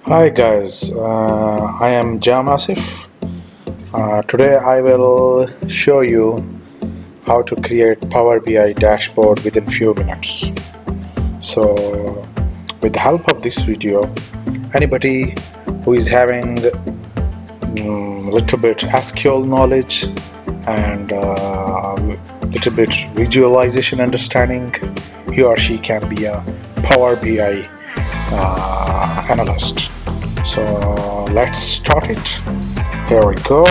Hi guys, I am Jam Asif. Today I will show you how to create Power BI dashboard within few minutes. So with the help of this video, anybody who is having little bit SQL knowledge and little bit visualization understanding, he or she can be a Power BI analyst. So let's start it. Here we go.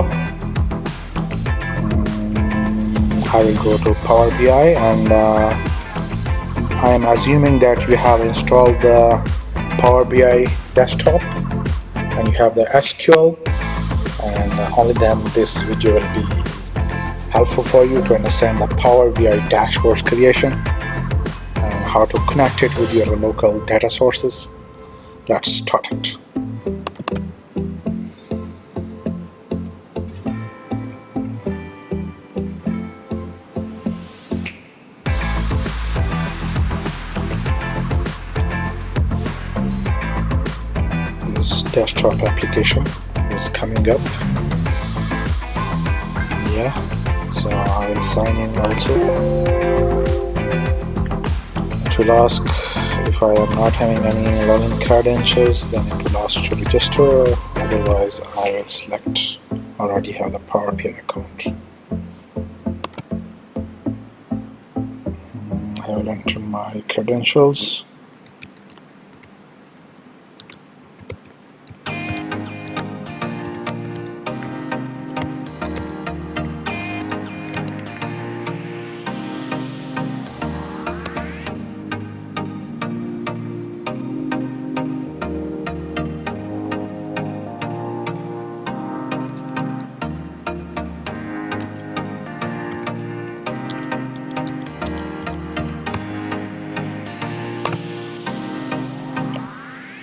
I will go to Power BI and I am assuming that you have installed the Power BI desktop and you have the SQL, and only then this video will be helpful for you to understand the Power BI dashboards creation and how to connect it with your local data sources. Let's start it. This desktop application is coming up. Yeah, so I will sign in also. It will ask if I am not having any login credentials, then it will ask to register. Otherwise I will select already have the Power BI account. I will enter my credentials.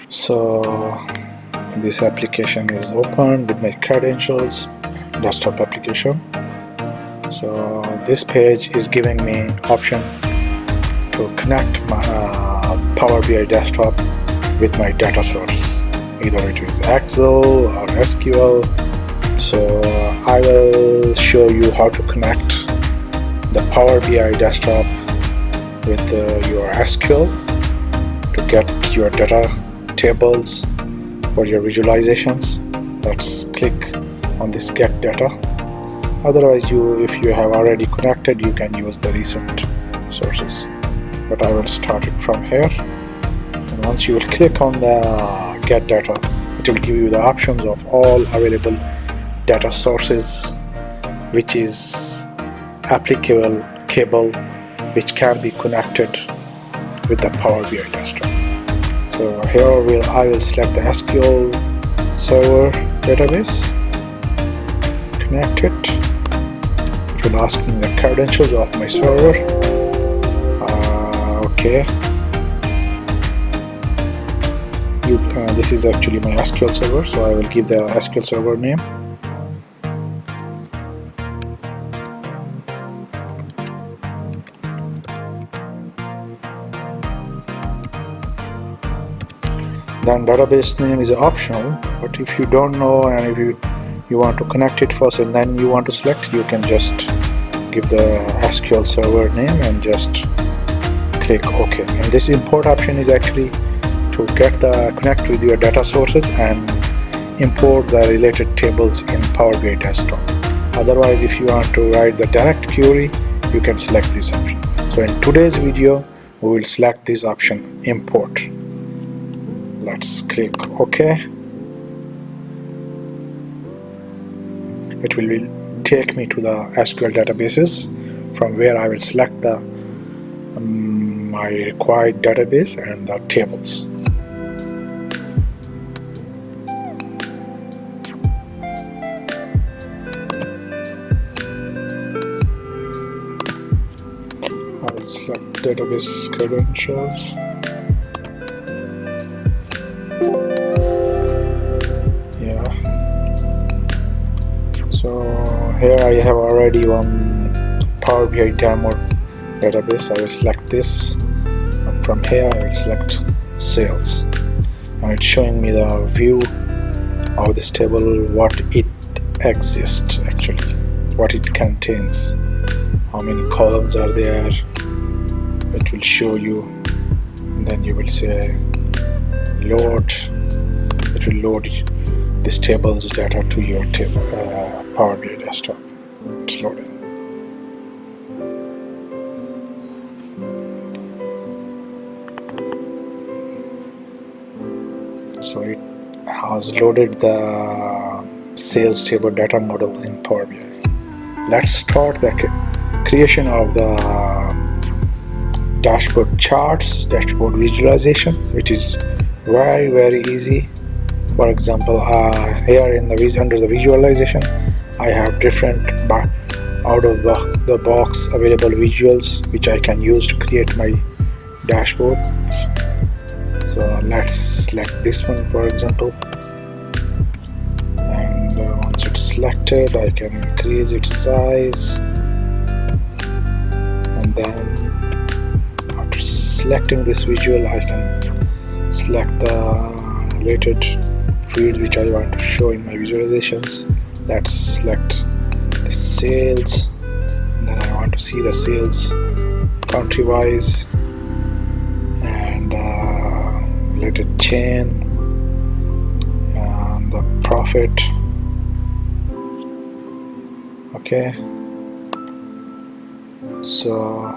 So this application is open with my credentials, desktop application. So this page is giving me option to connect my Power BI desktop with my data source. Either it is Excel or SQL. So I will show you how to connect the Power BI desktop with your SQL to get your data tables for your visualizations. Let's click on this get data. Otherwise if you have already connected, you can use the recent sources, but I will start it from here. And once you will click on the get data, it will give you the options of all available data sources which is applicable which can be connected with the Power BI desktop. So here I will select the SQL server database, connect it. It will ask me the credentials of my server. Okay. This is actually my SQL server, so I will give the SQL server name. Then database name is optional, but if you don't know and if you want to connect it first and then you want to select, you can just give the SQL server name and just click OK. And this import option is actually to connect with your data sources and import the related tables in Power BI desktop. Otherwise, if you want to write the direct query, you can select this option. So in today's video, we will select this option, import. Let's click OK. It will take me to the SQL databases from where I will select the my required database and the tables. I will select database credentials. So here I have already one Power BI demo database. I will select this, and from here I will select sales, It's showing me the view of this table, what it exists actually, what it contains, how many columns are there. It will show you, and then you will say load. It will load this table's data to your Power BI desktop. It's loading. So it has loaded the sales table data model in Power BI. Let's start the creation of the dashboard charts, dashboard visualization, which is very easy. For example, here in the under the visualization, I have different out of the box available visuals which I can use to create my dashboards. So let's select this one, for example, and once it's selected, I can increase its size, and then after selecting this visual, I can select the related fields which I want to show in my visualizations. Let's select the sales, and then I want to see the sales country wise and related chain and the profit. Okay, so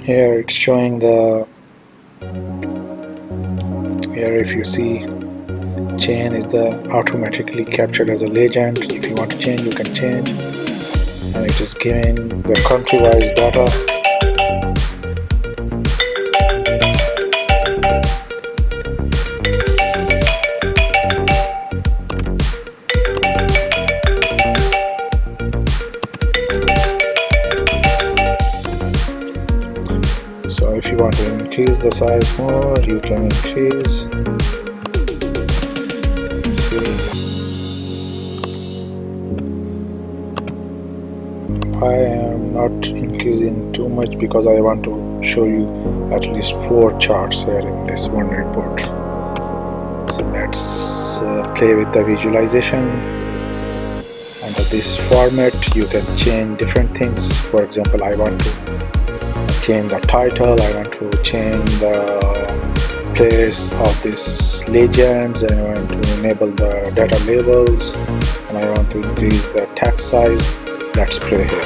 here it's showing the, here if you see, chain is the automatically captured as a legend. If you want to change, you can change, and it is giving the country wise data. So if you want to increase the size more, you can increase. I am not increasing too much because I want to show you at least 4 charts here in this one report. So let's play with the visualization. Under this format, you can change different things. For example, I want to change the title, I want to change the place of this legends, and I want to enable the data labels, and I want to increase the text size. Let's play here.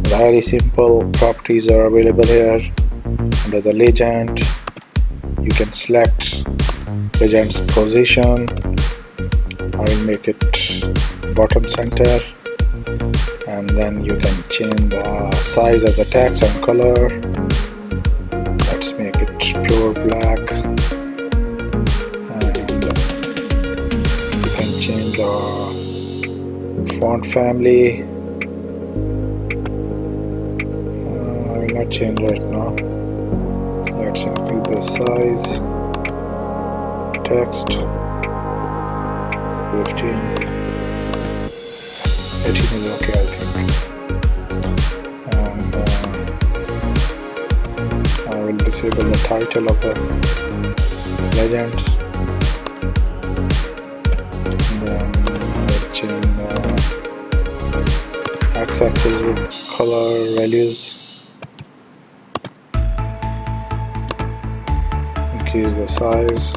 Very simple properties are available here. Under the legend, you can select legend's position. I will make it bottom center, and then you can change the size of the text and color. Let's make it pure black, and you can change the font family. I will not change right now. Let's increase the size. Text 15, 18 is okay, I think. And I will disable the title of the legends. Change x-axis with color values, increase the size,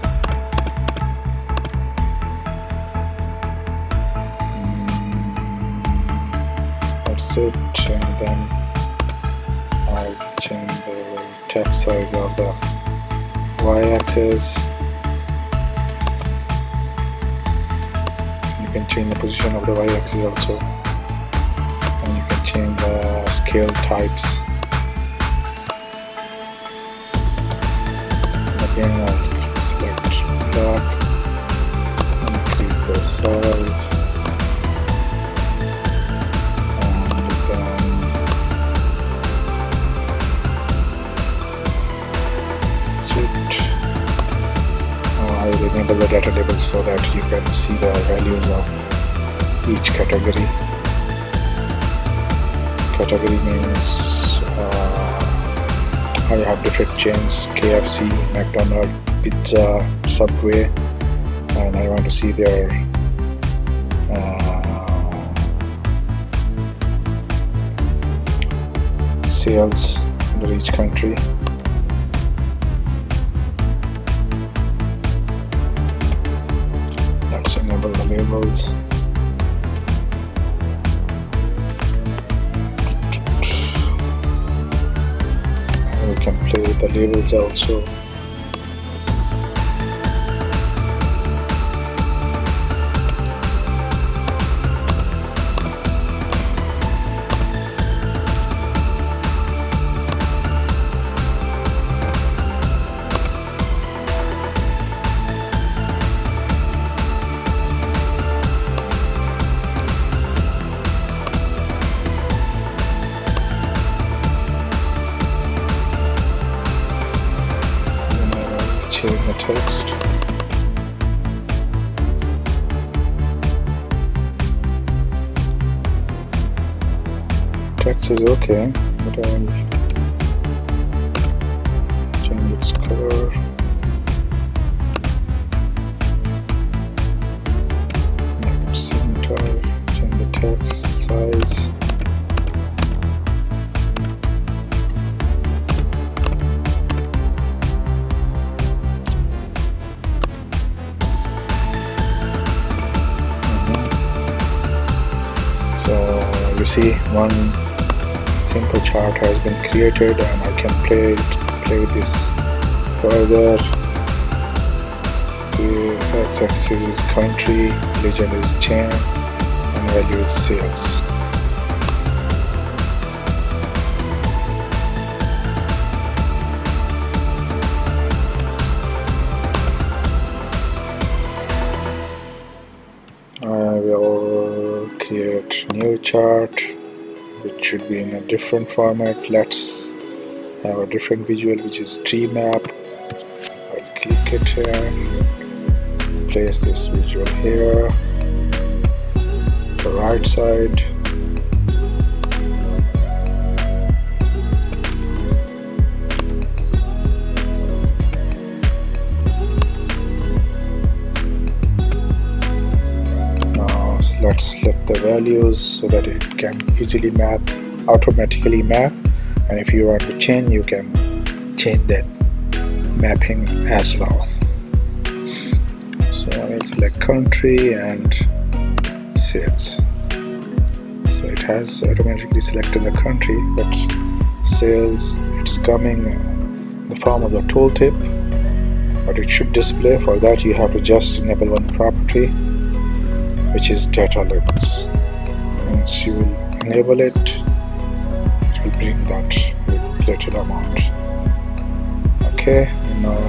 that's it, and then I'll change the text size of the y-axis. You can change the position of the y-axis also, and you can change the scale types. Again, I'll select black, increase the size, and then switch. I will enable the data labels so that you can see the values of each category. Category means I have different chains: KFC, McDonald's, Pizza, Subway, and I want to see their sales under each country. Let's enable the labels. And we can play with the labels also. Change the text. Text is okay, but I'll change its color. Make it center. Change the text size. You see, one simple chart has been created, and I can play with this further. The x-axis is country, legend is chain, and value is sales. I will create new chart which should be in a different format. Let's have a different visual, which is tree map. I'll click it here, place this visual here, the right side. Let's select the values so that it can easily automatically map, and if you want to change, you can change that mapping as well. So I will select country and sales. So it has automatically selected the country, but sales, it's coming in the form of the tooltip, but it should display. For that you have to just enable one property, which is data labels. Once you will enable it, it will bring that related amount. Okay, and now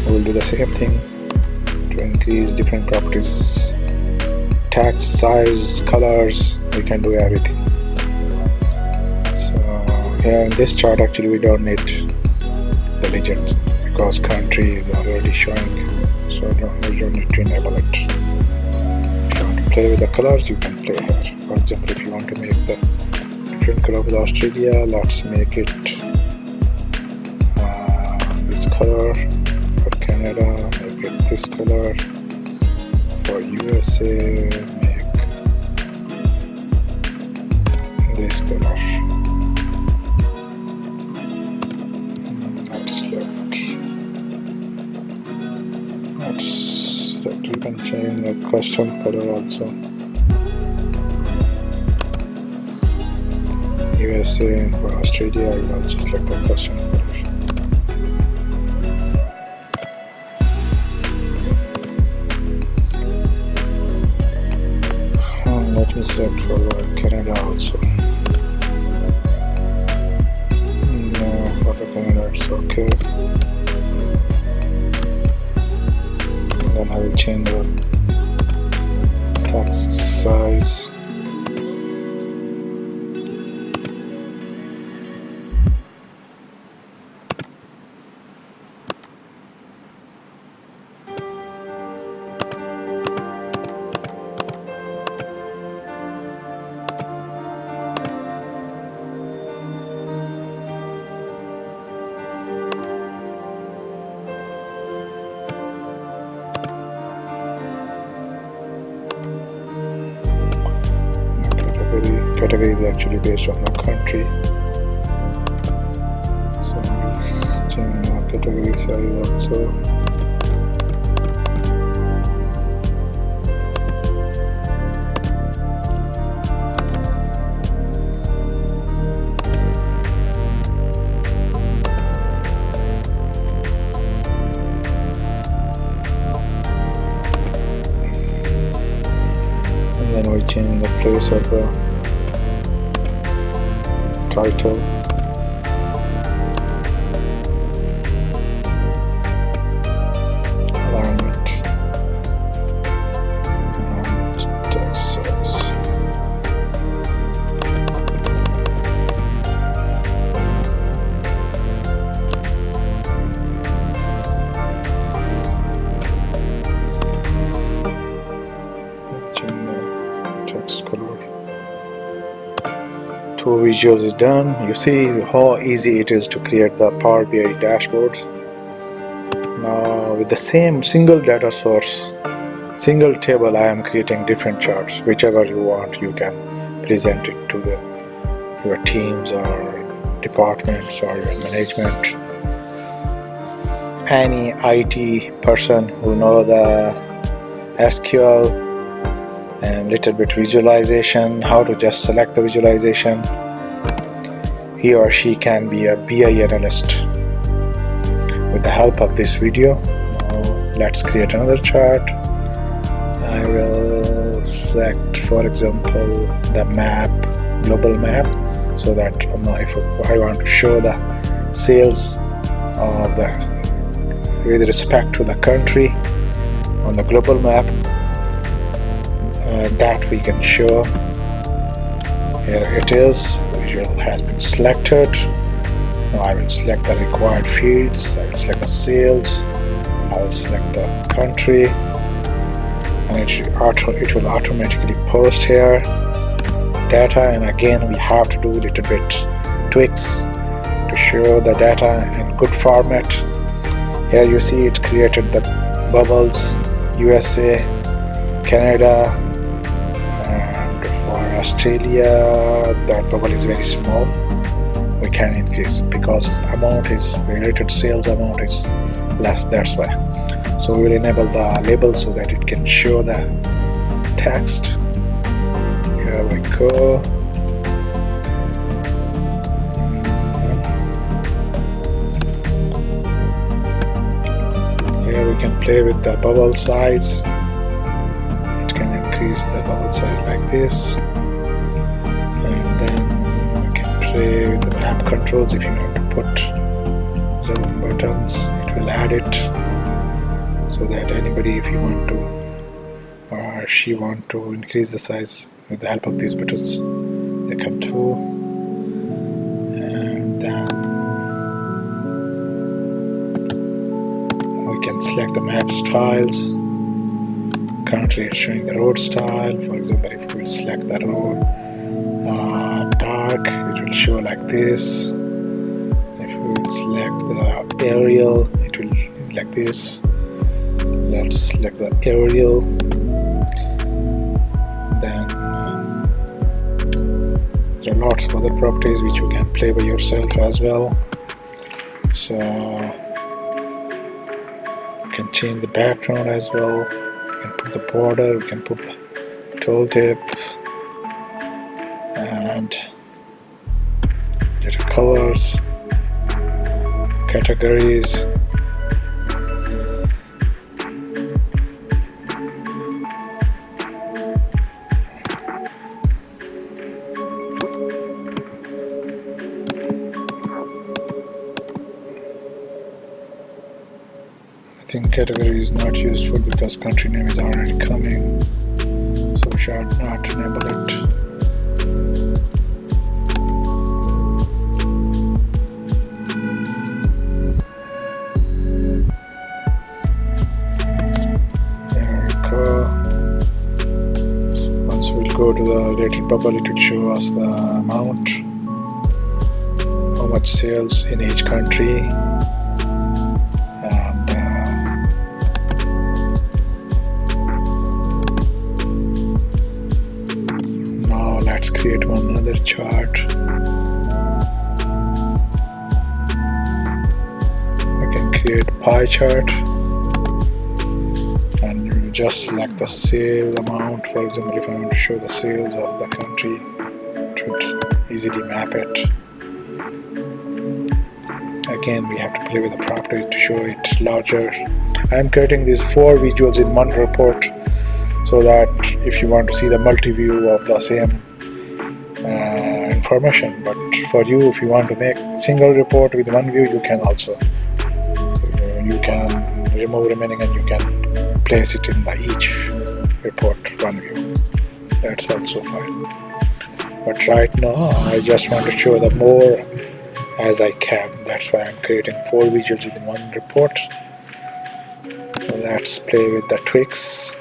we'll do the same thing to increase different properties, text, size, colors. We can do everything. So here in this chart, actually we don't need the legends because country is already showing, so we don't need to enable it. Play with the colors, you can play here. For example, if you want to make the different color with Australia, let's make it this color. For Canada, make it this color. For USA, make this color. You can change the custom color also. USA, and for Australia I will also select the custom color. And let me select for the Canada also. No, for the Canada it's okay. Then I will change the text size. category is actually based on the country. So change the category size also. Then we change the place of the title. Alignment and text size. Text color. 2 visuals is done. You see how easy it is to create the Power BI dashboards. Now with the same single data source, single table, I am creating different charts. Whichever you want, you can present it to your teams or departments or your management. Any IT person who know the SQL and little bit visualization, how to just select the visualization, he or she can be a BI analyst with the help of this video. Now let's create another chart. I will select, for example, the map, global map, so that if I want to show the sales of with respect to the country on the global map, that we can show. Here it is. The visual has been selected. Now I will select the required fields. I will select the sales. I will select the country, and it will automatically post here the data. And again, we have to do a little bit tweaks to show the data in good format. Here you see it created the bubbles, USA, Canada, and for Australia that bubble is very small. We can increase it because amount is related, sales amount is less, that's why. So we will enable the label so that it can show the text. Here we go. Here we can play with the bubble size. It can increase the bubble size like this, and then we can play with the map controls. If you want to put zoom buttons, it will add it, so that anybody, if you want to or she want to increase the size with the help of these buttons, they can do. And then we can select the map styles. Currently it's showing the road style. For example, if we will select the road dark, it will show like this. If we will select the aerial, it will like this. Let's select the aerial. Then there are lots of other properties which you can play by yourself as well. So you can change the background as well. You can put the border, you can put the tooltips and data colors, categories. I think category is not useful because country name is already coming, so we should not enable it. There we go. Once we go to the related bubble, it will show us the amount, how much sales in each country. Let's create one another chart. I can create pie chart, and you just select the sale amount. For example, if I want to show the sales of the country, it would easily map it. Again, we have to play with the properties to show it larger. I am creating these 4 visuals in one report, so that if you want to see the multi-view of the same information, but for you, if you want to make single report with one view, you can also. You can remove remaining and you can place it in each report one view. That's also fine. But right now, I just want to show the more as I can. That's why I'm creating 4 visuals within one report. Let's play with the tweaks.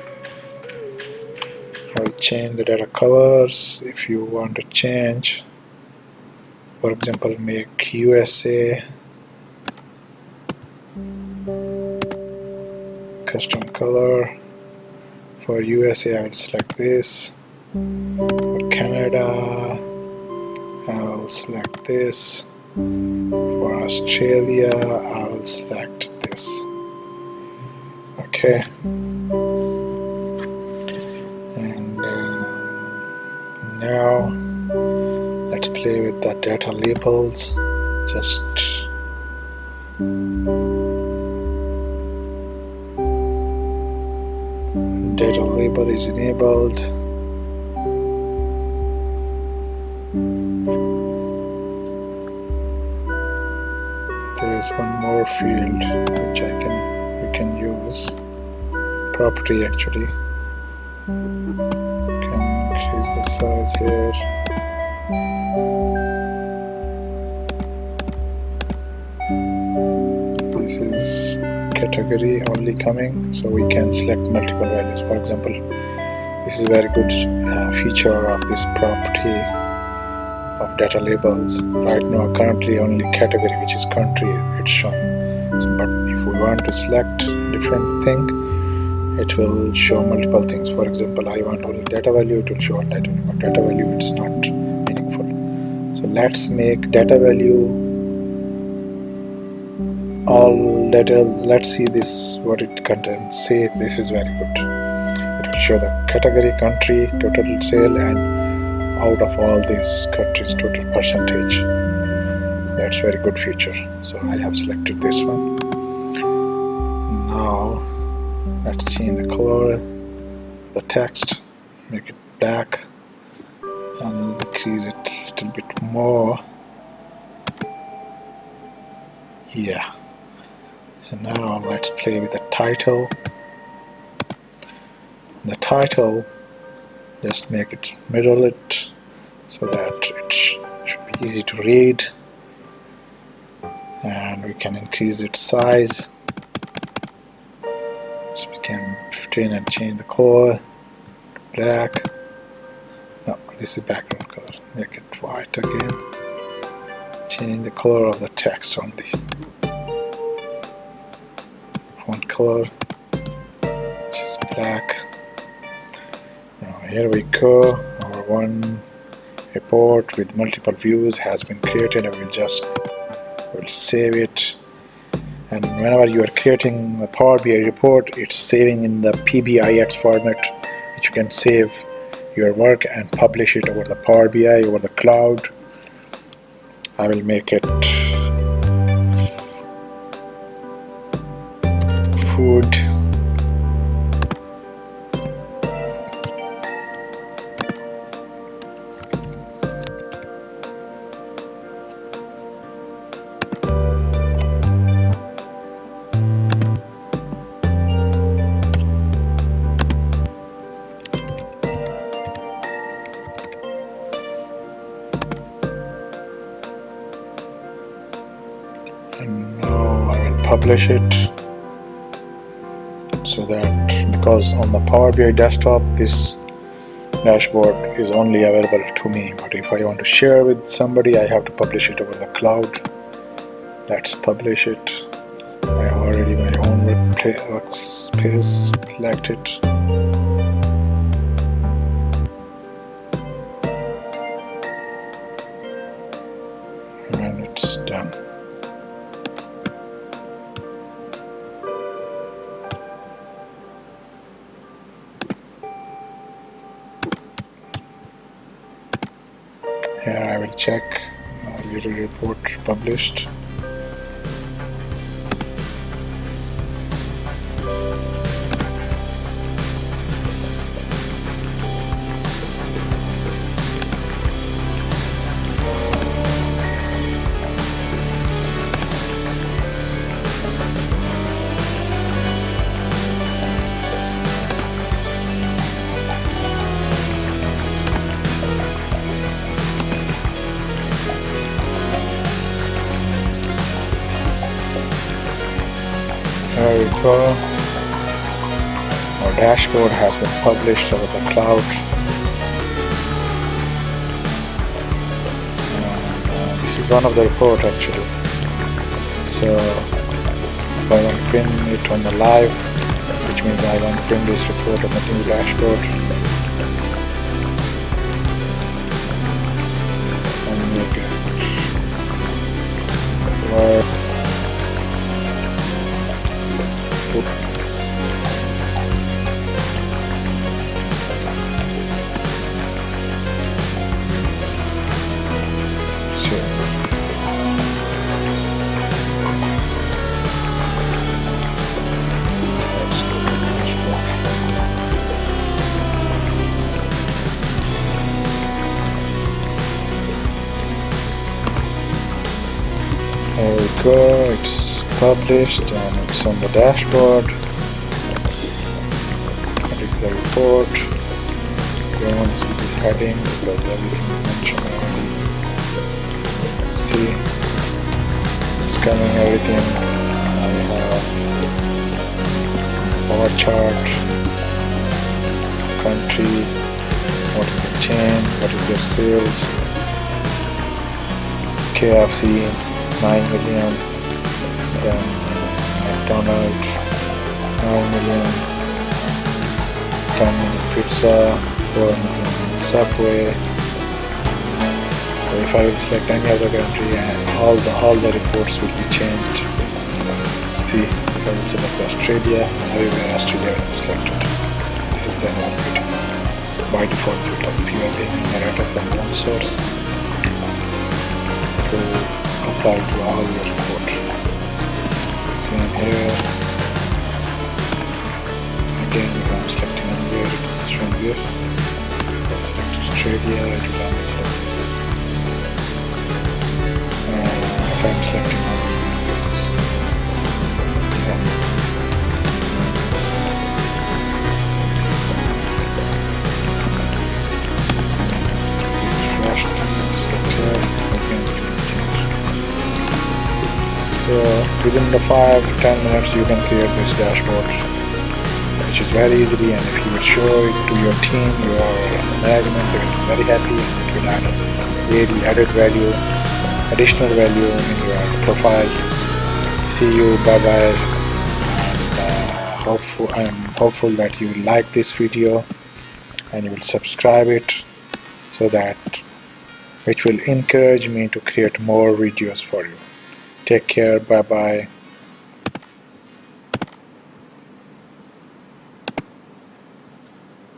I'll change the data colors. If you want to change, for example, make USA custom color. For USA, I will select this. For Canada, I will select this. For Australia, I will select this. Okay. And now let's play with the data labels. Just data label is enabled. There is one more field which we can use. Property actually. Can increase the size here. This is category only coming, so we can select multiple values. For example, this is a very good feature of this property of data labels. Right now, currently only category, which is country, it's shown. But if we want to select different thing, it will show multiple things. For example, I want only data value, it will show all data value, but data value it's not meaningful. So let's make data value all data. Let's see this, what it contains. Say this is very good. It will show the category, country, total sale, and out of all these countries, total percentage. That's very good feature. So I have selected this one. Now let's change the color, the text, make it black, and increase it a little bit more. Yeah. So now let's play with the title. The title, just make it middle it so that it should be easy to read, and we can increase its size. So we can 15 and change the color to black. No, this is background color. Make it white again. Change the color of the text only. Font color, which is black. Now here we go. Our one report with multiple views has been created. I will save it. And whenever you are creating a Power BI report, it's saving in the PBIX format, which you can save your work and publish it over the Power BI, over the cloud. I will make it food. And now I will publish it, so that, because on the Power BI desktop this dashboard is only available to me, but if I want to share with somebody, I have to publish it over the cloud. Let's publish it. I have already my own workspace selected. Done. Here I will check video report published. Here we go. Our dashboard has been published over the cloud. This is one of the report actually. So if I want to pin it on the live, which means I want to pin this report on the new dashboard. And make it work. There we go, it's published and it's on the dashboard. Edit the report. You don't want to see this heading because everything is mentioned already. See, it's coming everything. I have bar chart, country, what is the chain, what is their sales, KFC 9 million, then McDonald's 9 million, 10 million pizza, 4 million Subway. So if I will select any other country, and all the reports will be changed. See, if I will select Australia, everywhere Australia will be selected. This is the environment. By default filter, if you are taking the data from one source, it will apply to all your report. Same here. Again, if I'm selecting anywhere, it's from this. If I select Australia, it will only select this. If I'm selecting only this, so within the 5 to 10 minutes you can create this dashboard, which is very easily, and if you would show it to your team, your management, they will be very happy, and it will add really added value, additional value in your profile. See you, bye bye, and I'm hopeful that you will like this video and you will subscribe it, so that which will encourage me to create more videos for you. Take care, bye bye.